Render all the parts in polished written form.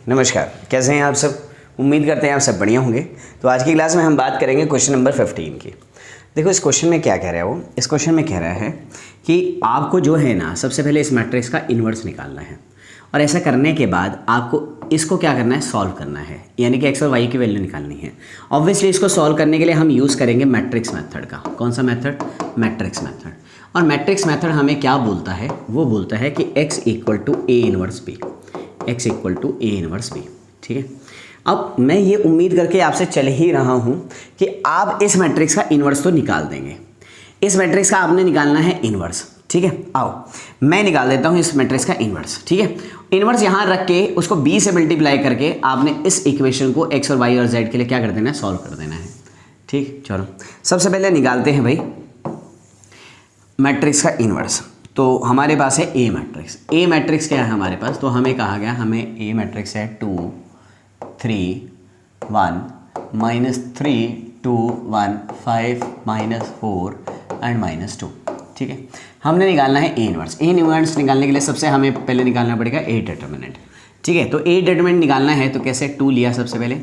नमस्कार, कैसे हैं आप सब। उम्मीद करते हैं आप सब बढ़िया होंगे। तो आज की क्लास में हम बात करेंगे क्वेश्चन नंबर 15 की। देखो इस क्वेश्चन में क्या कह रहा है वो, इस क्वेश्चन में कह रहा है कि आपको जो है ना सबसे पहले इस मैट्रिक्स का इन्वर्स निकालना है और ऐसा करने के बाद आपको इसको क्या करना है, सॉल्व करना है, यानी कि एक्स और वाई की वैल्यू निकालनी है। ऑब्वियसली इसको सॉल्व करने के लिए हम यूज़ करेंगे मैट्रिक्स मेथड का। कौन सा मेथड? Matrix method. और मैट्रिक्स मेथड हमें क्या बोलता है? वो बोलता है कि x equal to A inverse B, x equal to A inverse B. ठीक है, अब मैं ये उम्मीद करके आपसे चल ही रहा हूँ कि आप इस मैट्रिक्स का इन्वर्स तो निकाल देंगे। इस मैट्रिक्स का आपने निकालना है इन्वर्स। ठीक है, आओ मैं निकाल देता हूँ इस मैट्रिक्स का इन्वर्स। ठीक है, इन्वर्स यहाँ रख के उसको b से मल्टीप्लाई करके आपने इस इक्वेशन को x और y और z के लिए क्या कर देना है, सॉल्व कर देना है। ठीक, चलो सबसे पहले निकालते हैं भाई मैट्रिक्स का इन्वर्स। तो हमारे पास है ए मैट्रिक्स। ए मैट्रिक्स क्या है हमारे पास? तो हमें कहा गया, हमें ए मैट्रिक्स है 2 3 1 -3 2 1 5 -4 एंड -2। ठीक है, हमने निकालना है ए इनवर्स। ए इनवर्स निकालने के लिए सबसे हमें पहले निकालना पड़ेगा ए डिटर्मिनेंट। ठीक है, तो ए डिटर्मिनेंट निकालना है तो कैसे? 2 लिया सबसे पहले,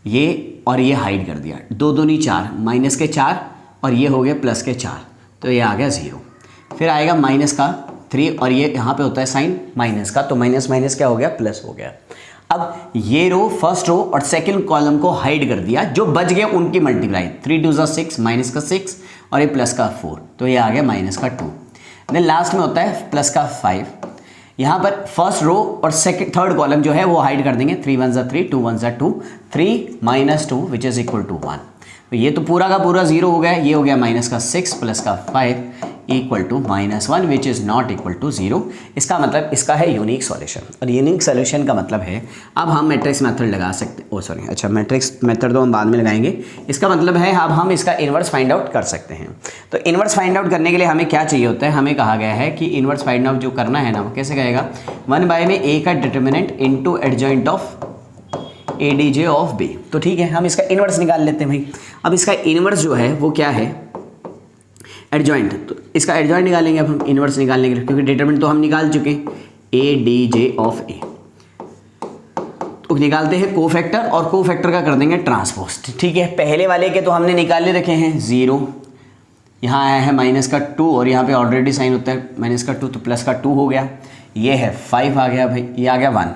ये और ये हाइड कर दिया, 2 दूनी 4, माइनस के 4 और ये हो गया प्लस के 4, तो ये आ गया 0। फिर आएगा माइनस का 3 और ये यहाँ पे होता है साइन माइनस का, तो माइनस माइनस क्या हो गया, प्लस हो गया। अब ये रो, फर्स्ट रो और सेकंड कॉलम को हाइड कर दिया, जो बच गए उनकी मल्टीप्लाई, 3 2 6 माइनस का 6 और ये प्लस का 4, तो ये आ गया माइनस का 2। देन लास्ट में होता है प्लस का 5। यहाँ पर फर्स्ट रो और सेकंड थर्ड कॉलम जो है वो हाइड कर देंगे, 3 1 3 2 1 2 3 -2 विच इज इक्वल टू 1। तो ये तो पूरा का पूरा 0 हो गया, ये हो गया माइनस का 6 प्लस का 5 equal to -1 which is not equal to 0। इसका मतलब इसका है यूनिक सॉल्यूशन। और यूनिक सॉल्यूशन का मतलब है अब हम मैट्रिक्स मेथड लगा सकते, अच्छा मैट्रिक्स मेथड तो हम बाद में लगाएंगे। इसका मतलब है अब हम इसका इन्वर्स फाइंड आउट कर सकते हैं। तो इन्वर्स फाइंड आउट करने के लिए हमें क्या चाहिए होता है? हमें कहा गया है कि इन्वर्स फाइंड आउट जो करना है ना, वो कैसे कहेगा, 1/, में ए का determinant into adjoint of A D J of B. तो ठीक है, हम इसका इन्वर्स निकाल लेते हैं भाई। अब इसका इन्वर्स जो है वो क्या है, एडजॉइंट। तो इसका एडजॉइंट निकालेंगे अब हम इन्वर्स निकालने के लिए, क्योंकि डिटरमिनेंट तो हम निकाल चुके हैं, ए डी जे ऑफ ए। तो निकालते हैं कोफैक्टर और कोफैक्टर का कर देंगे ट्रांसपोज। ठीक है, पहले वाले के तो हमने निकाले रखे हैं 0, यहाँ आया है माइनस का 2 और यहाँ पे ऑलरेडी साइन होता है माइनस का 2, तो प्लस का 2 हो गया, ये है 5 आ गया भाई, ये आ गया 1,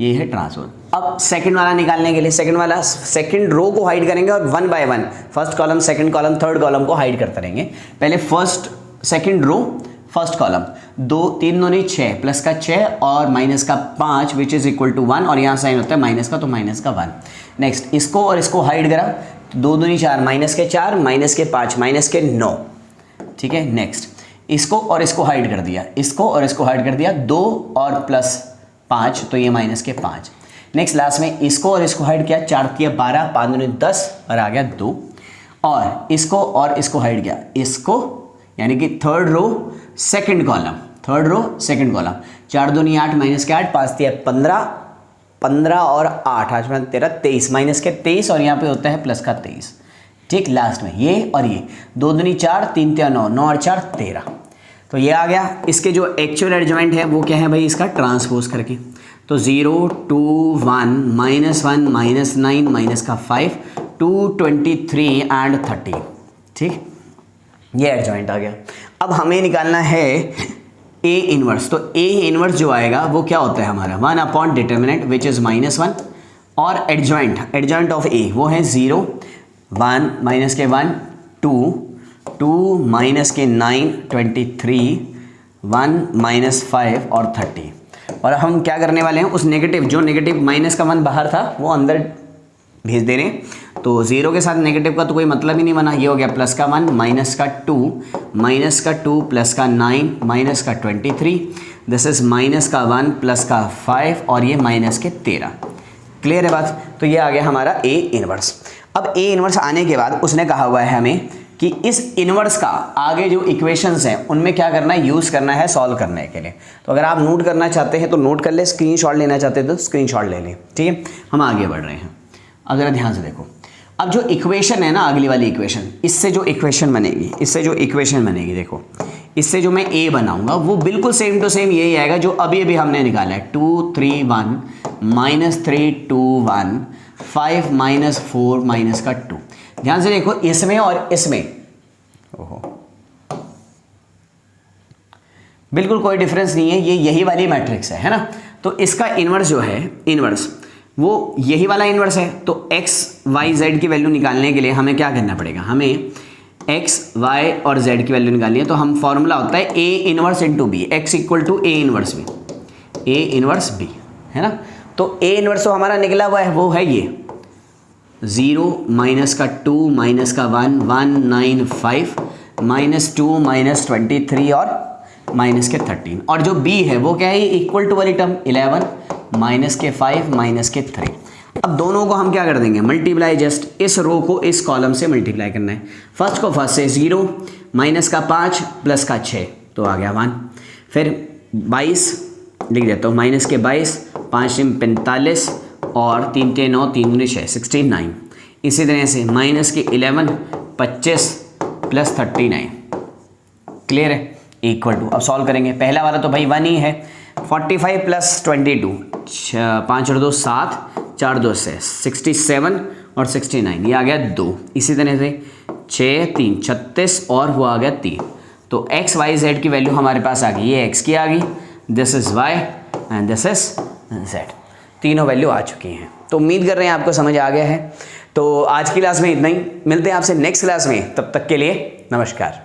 ये है ट्रांसपोज। अब सेकंड वाला निकालने के लिए सेकंड रो को हाइड करेंगे और 1 by 1 first column, second column, third column को हाइड करते रहेंगे। पहले first second row first column, 2 3 दूनी 6 प्लस का 6 और माइनस का 5 विच इज इक्वल टू 1 और यहाँ साइन होता है माइनस का, तो माइनस का 1। नेक्स्ट इसको और इसको हाइड करा, 2 दूनी 4 माइनस के 4 माइनस के 5 माइनस के 9। ठीक है, नेक्स्ट इसको और इसको हाइड कर दिया, इसको और इसको हाइड कर दिया, 2 और प्लस 5, तो ये माइनस के 5। नेक्स्ट लास्ट में इसको और इसको हाइड किया, 4 3 12 5 दूनी 10 और आ गया 2, और इसको हाइड किया, इसको यानी कि थर्ड रो सेकंड कॉलम, 4 दूनी 8 माइनस के 8 5 3 15 और 8 8 में 13 23 माइनस के 23 और यहाँ पे होता है प्लस का 23। ठीक, लास्ट में ये और ये 2 दूनी 4 3 3 9 9 और 4 13, तो ये आ गया। इसके जो एक्चुअल एडजॉइंट है वो क्या है भाई, इसका ट्रांसपोज करके, तो 0 2 1 -1 -9 माइनस का 5 2 23 एंड 30। ठीक, ये एडजॉइंट आ गया। अब हमें निकालना है ए इनवर्स। तो ए इनवर्स जो आएगा वो क्या होता है हमारा, 1 अपॉन डिटर्मिनेंट विच इज -1 और एडजॉइंट ऑफ ए वो है 0 1 माइनस के 1 2 माइनस के 9 23 1 -5 और 30। और हम क्या करने वाले हैं, उस नेगेटिव जो नेगेटिव माइनस का 1 बाहर था वो अंदर भेज दे रहे हैं। तो 0 के साथ नेगेटिव का तो कोई मतलब ही नहीं बना, ये हो गया प्लस का 1 माइनस का 2 प्लस का 9 माइनस का 23, दिस इज माइनस का 1 प्लस का 5 और ये माइनस के 13। क्लियर है बात? तो ये आ गया हमारा ए इनवर्स। अब ए इनवर्स आने के बाद उसने कहा हुआ है हमें कि इस इन्वर्स का आगे जो इक्वेशंस हैं उनमें क्या करना है, यूज़ करना है सॉल्व करने के लिए। तो अगर आप नोट करना चाहते हैं तो नोट कर ले, स्क्रीनशॉट लेना चाहते हैं तो स्क्रीनशॉट ले लें। ठीक है, हम आगे बढ़ रहे हैं। अगर ध्यान से देखो, अब जो इक्वेशन है ना, अगली वाली इक्वेशन, इससे जो इक्वेशन बनेगी देखो, इससे जो मैं a बनाऊंगा वो बिल्कुल सेम टू सेम यही आएगा जो अभी अभी हमने निकाला है, 2 3 1 -3 2 1 5 -4 माइनस का 2। ध्यान से देखो इसमें और इसमें ओहो बिल्कुल कोई डिफरेंस नहीं है, ये यही वाली मैट्रिक्स है ना। तो इसका इन्वर्स जो है, इन्वर्स वो यही वाला इन्वर्स है। तो x y z की वैल्यू निकालने के लिए हमें क्या करना पड़ेगा, हमें x y और z की वैल्यू निकालनी है। तो हम फॉर्मूला होता है a inverse into B, X equal to a inverse B, a inverse b है ना। तो a इनवर्स तो हमारा निकला हुआ है, वो है ये 0 माइनस का 2 माइनस का 1 1 9 5 -2 -23 और माइनस के 13, और जो b है वो क्या है, इक्वल टू वाली टर्म 11 माइनस के 5 माइनस के 3। अब दोनों को हम क्या कर देंगे, मल्टीप्लाई, जस्ट इस रो को इस कॉलम से मल्टीप्लाई करना है। फर्स्ट को फर्स्ट से 0 माइनस का 5 प्लस का 6 तो आ गया 1, फिर 22 लिख देता हूँ, माइनस के 22 5 45 और 3 3 9 3 6 69। इसी तरह से माइनस के 11 25 प्लस 39, क्लियर है, इक्वल टू। अब सॉल्व करेंगे, पहला वाला तो भाई 1 ही है, 45 प्लस 22 5 और 2 7 4 2 से 67 और 69, ये आ गया 2। इसी तरह से 6 3 36 और वो आ गया 3। तो x y z की वैल्यू हमारे पास आ गई, ये x की आ गई, this is y and this is z, तीनों वैल्यू आ चुकी हैं। तो उम्मीद कर रहे हैं आपको समझ आ गया है। तो आज की क्लास में इतना ही, मिलते हैं आपसे नेक्स्ट क्लास में, तब तक के लिए नमस्कार।